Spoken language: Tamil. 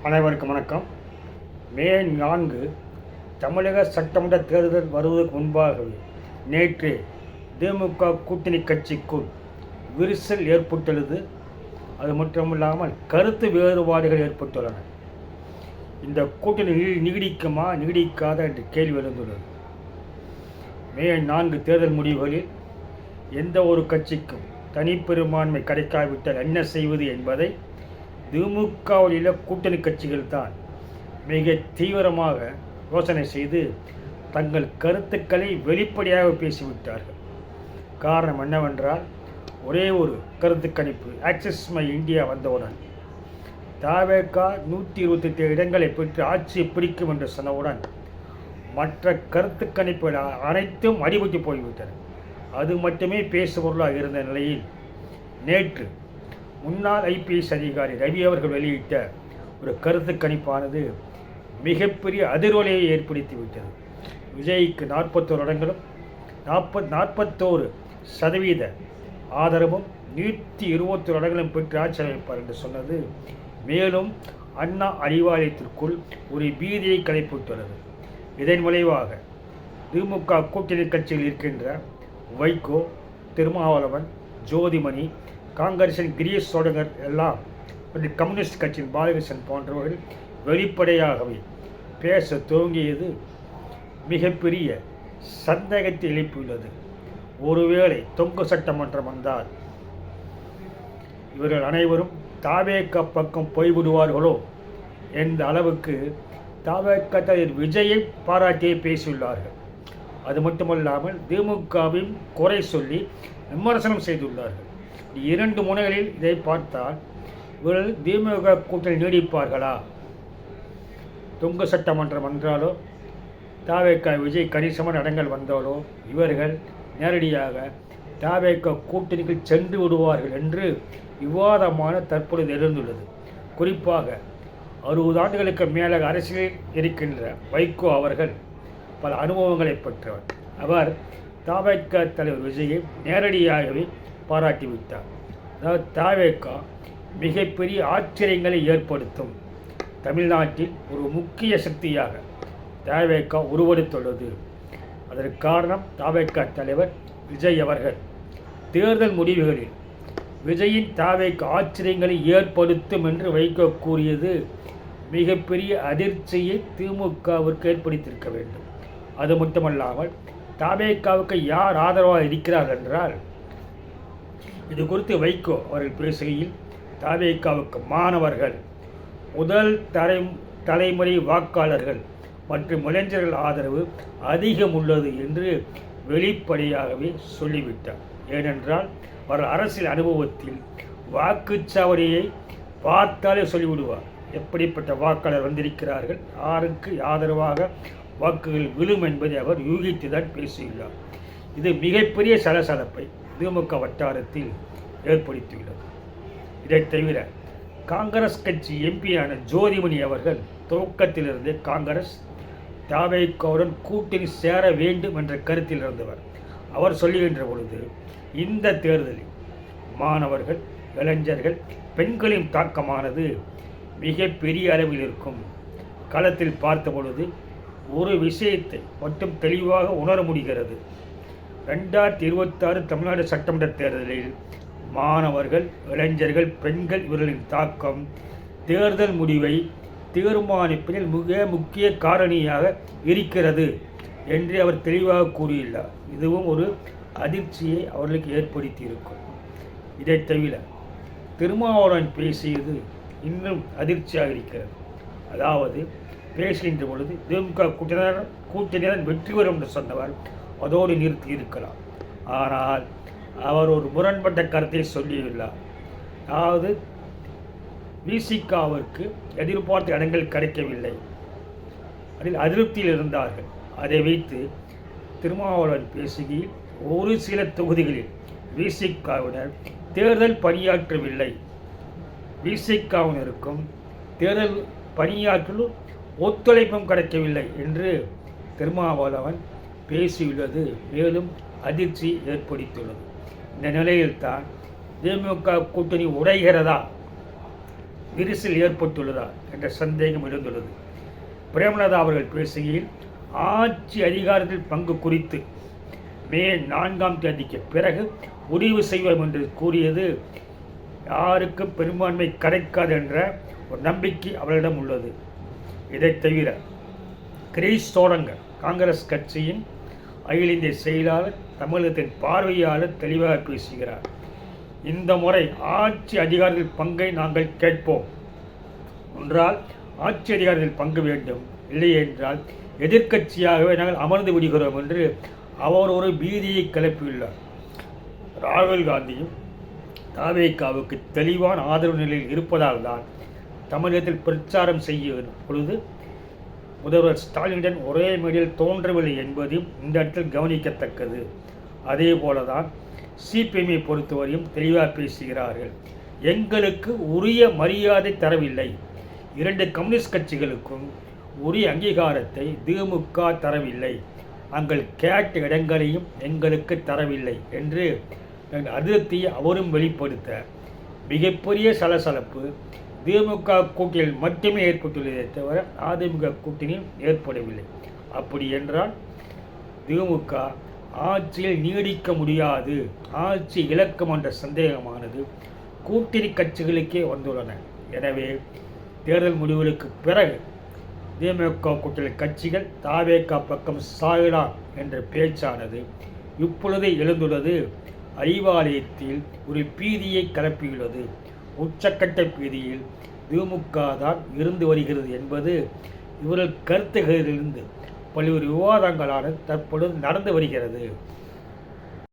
அனைவருக்கும் வணக்கம். மே 4 தமிழக சட்டமன்ற தேர்தல் வருவதற்கு முன்பாகவே நேற்று திமுக கூட்டணி கட்சிக்குள் விரிசல் ஏற்பட்டுள்ளது. அது மட்டுமில்லாமல் கருத்து வேறுபாடுகள் ஏற்பட்டுள்ளன. இந்த கூட்டணி நீடிக்குமா நீடிக்காத என்று கேள்வி எழுந்துள்ளது. மே 4 தேர்தல் முடிவுகளில் எந்த ஒரு கட்சிக்கும் தனிப்பெரும்பான்மை கிடைக்காவிட்டால் என்ன செய்வது என்பதை திமுகவில் உள்ள கூட்டணி கட்சிகள் தான் மிக தீவிரமாக யோசனை செய்து தங்கள் கருத்துக்களை வெளிப்படையாக பேசிவிட்டார்கள். காரணம் என்னவென்றால், ஒரே ஒரு கருத்து கணிப்பு ஆக்சிஸ் மை இந்தியா வந்தவுடன் தவேக 128 இடங்களை பெற்று ஆட்சியை பிடிக்கும் என்று சொன்னவுடன் மற்ற கருத்து கணிப்புகள் அனைத்தும் அடிபட்டு போய்விட்டன. அது மட்டுமே பேசுபொருளாக இருந்த நிலையில் நேற்று முன்னாள் ஐபிஎஸ் அதிகாரி ரவி அவர்கள் வெளியிட்ட ஒரு கருத்து கணிப்பானது மிகப்பெரிய அதிர்வலையை ஏற்படுத்திவிட்டது. விஜய்க்கு 41 இடங்களும் 41% ஆதரவும் 121 இடங்களும் பெற்று ஆட்சி அமைப்பார் என்று சொன்னது மேலும் அண்ணா அறிவாலயத்திற்குள் ஒரு பீதியை கிளப்பிவிட்டுள்ளது. இதன் விளைவாக திமுக கூட்டணி கட்சியில் இருக்கின்ற வைகோ, திருமாவளவன், ஜோதிமணி, காங்கிரசின் கிரீஷ் சோடங்கர் எல்லாம் கம்யூனிஸ்ட் கட்சியின் பாலகிருஷ்ணன் போன்றவர்கள் வெளிப்படையாகவே பேச துவங்கியது மிகப்பெரிய சந்தேகத்தை எழுப்பியுள்ளது. ஒருவேளை தொங்கு சட்டமன்றம் வந்தால் இவர்கள் அனைவரும் தவேக பக்கம் போய்விடுவார்களோ என்ற அளவுக்கு தவேக தலைவர் விஜயை பாராட்டியே பேசியுள்ளார்கள். அது மட்டுமல்லாமல் திமுகவின் குறை சொல்லி விமர்சனம் செய்துள்ளார்கள். இரண்டு முனைகளில் இதை பார்த்தால் இவர்கள் திமுக கூட்டணி நீடிப்பார்களா? தொங்கு சட்டமன்றம் வந்தாலோ தவேக விஜய் கணிசமான இடங்கள் வந்தாலோ இவர்கள் நேரடியாக தவேக கூட்டணிக்கு சென்று விடுவார்கள் என்று விவாதமான தற்பொழுது எழுந்துள்ளது. குறிப்பாக 60 ஆண்டுகளுக்கு மேலாக அரசியலில் இருக்கின்ற வைகோ அவர்கள் பல அனுபவங்களை பெற்றவர். அவர் தவேக தலைவர் விஜயை நேரடியாகவே பாராட்டிவிட்டார். அதாவது தவேக மிகப்பெரிய ஆச்சரியங்களை ஏற்படுத்தும், தமிழ்நாட்டில் ஒரு முக்கிய சக்தியாக தவேக உருவெடுத்துள்ளது. அதற்கு காரணம் தவேக தலைவர் விஜய் அவர்கள் தேர்தல் முடிவுகளில் விஜயின் தவேக ஆச்சரியங்களை ஏற்படுத்தும் என்று வைகோ கூறியது மிகப்பெரிய அதிர்ச்சியை திமுகவிற்கு ஏற்படுத்தியிருக்க வேண்டும். அது மட்டுமல்லாமல் தவேகவுக்கு யார் ஆதரவாக இருக்கிறார்கள் என்றால், இது குறித்து வைகோ அவர்கள் பேசுகையில் தவேகவுக்கு மாணவர்கள், முதல் தலைமுறை வாக்காளர்கள் மற்றும் இளைஞர்கள் ஆதரவு அதிகம் உள்ளது என்று வெளிப்படையாகவே சொல்லிவிட்டார். ஏனென்றால் அவர் அரசியல் அனுபவத்தில் வாக்குச்சாவடியை பார்த்தாலே சொல்லிவிடுவார். எப்படிப்பட்ட வாக்காளர் வந்திருக்கிறார்கள், யாருக்கு ஆதரவாக வாக்குகள் விழும் என்பதை அவர் யூகித்துதான் பேசியுள்ளார். இது மிகப்பெரிய சலசலப்பை திமுக வட்டாரத்தில் ஏற்படுத்தியுள்ளது. இதைத் தவிர காங்கிரஸ் கட்சி எம்பியான ஜோதிமணி அவர்கள் துவக்கத்திலிருந்து காங்கிரஸ் தவேகவுடன் கூட்டணி சேர வேண்டும் என்ற கருத்தில் இருந்தவர். அவர் சொல்லுகின்ற பொழுது இந்த தேர்தலில் மாணவர்கள், இளைஞர்கள், பெண்களின் தாக்கமானது மிக பெரிய அளவில் இருக்கும். களத்தில் பார்த்த பொழுது ஒரு விஷயத்தை மட்டும் தெளிவாக உணர முடிகிறது. 2026 தமிழ்நாடு சட்டமன்ற தேர்தலில் மாணவர்கள், இளைஞர்கள், பெண்கள் இவர்களின் தாக்கம் தேர்தல் முடிவை தீர்மானிப்பதில் மிக முக்கிய காரணியாக இருக்கிறது என்று அவர் தெளிவாக கூறியுள்ளார். இதுவும் ஒரு அதிர்ச்சியை அவர்களுக்கு ஏற்படுத்தியிருக்கும். இதைத் தவிர திருமாவளவன் பேசியது இன்னும் அதிர்ச்சியாக இருக்கிறது. அதாவது பேசுகின்ற பொழுது திமுக கூட்டணியுடன் வெற்றி பெறும் என்று சொன்னவர் அதோடு நிறுத்தி இருக்கலாம். ஆனால் அவர் ஒரு முரண்பட்ட கருத்தை சொல்லியுள்ளார். அதாவது விசிகாவிற்கு எதிர்பார்த்த இடங்கள் கிடைக்கவில்லை, அதில் அதிருப்தியில் இருந்தார்கள். அதை வைத்து திருமாவளவன் பேசுகையில் ஒரு சில தொகுதிகளில் விசிகாவினர் தேர்தல் பணியாற்றவில்லை, விசிகாவினருக்கும் தேர்தல் பணியாற்றும் ஒத்துழைப்பும் கிடைக்கவில்லை என்று திருமாவளவன் பேசியுள்ளது மேலும் அதிர்ச்சி ஏற்படுத்தியுள்ளது. இந்த நிலையில்தான் திமுக கூட்டணி உடைகிறதா விரிசல் ஏற்பட்டுள்ளதா என்ற சந்தேகம் எழுந்துள்ளது. பிரேமலதா அவர்கள் பேசுகையில் ஆட்சி அதிகாரத்தில் பங்கு குறித்து மே 4ஆம் தேதிக்கு பிறகு முடிவு செய்வோம் என்று கூறியது யாருக்கும் பெரும்பான்மை கிடைக்காது என்ற ஒரு நம்பிக்கை அவர்களிடம் உள்ளது. இதை தவிர கிரீஷ் சோடங்கர் காங்கிரஸ் கட்சியின் அகில இந்திய செயலாளர் தமிழகத்தின் பார்வையாளர் தெளிவாக பேசுகிறார். இந்த முறை ஆட்சி அதிகாரத்தில் பங்கை நாங்கள் கேட்போம் என்றால் ஆட்சி அதிகாரத்தில் பங்கு வேண்டும், இல்லை என்றால் எதிர்க்கட்சியாகவே நாங்கள் அமர்ந்து விடுகிறோம் என்று அவர் ஒரு பீதியை கிளப்பியுள்ளார். ராகுல் காந்தியும் தாவேகாவுக்கு தெளிவான ஆதரவு நிலையில் இருப்பதால் தான் தமிழகத்தில் பிரச்சாரம் செய்யும் பொழுது முதல்வர் ஸ்டாலினுடன் ஒரே மேடையில் தோன்றவில்லை என்பதையும் இந்த இடத்தில் கவனிக்கத்தக்கது. அதே போலதான் சிபிஎம்ஐ பொறுத்தவரையும் தெளிவாக பேசுகிறார்கள். எங்களுக்கு உரிய மரியாதை தரவில்லை, 2 கம்யூனிஸ்ட் கட்சிகளுக்கும் உரிய அங்கீகாரத்தை திமுக தரவில்லை, நாங்கள் கேட்ட இடங்களையும் எங்களுக்கு தரவில்லை என்று அதிருப்தியை அவரும் வெளிப்படுத்த மிகப்பெரிய சலசலப்பு திமுக கூட்டணியில் மட்டுமே ஏற்பட்டுள்ளதே தவிர அதிமுக கூட்டணியில் ஏற்படவில்லை. அப்படி என்றால் திமுக ஆட்சியில் நீடிக்க முடியாது, ஆட்சி இழக்கும் என்ற சந்தேகமானது கூட்டணி கட்சிகளுக்கே வந்துள்ளன. எனவே தேர்தல் முடிவுகளுக்கு பிறகு திமுக கூட்டணி கட்சிகள் தாவேகா பக்கம் சாயலாம் என்ற பேச்சானது இப்பொழுது எழுந்துள்ளது. அறிவாலயத்தில் ஒரு பீதியை கிளப்பியுள்ளது. உச்சக்கட்ட பீதியில் திமுக தான் இருந்து வருகிறது என்பது இவர்கள் கருத்துகளிலிருந்து பல்வேறு விவாதங்களான தற்பொழுது நடந்து வருகிறது.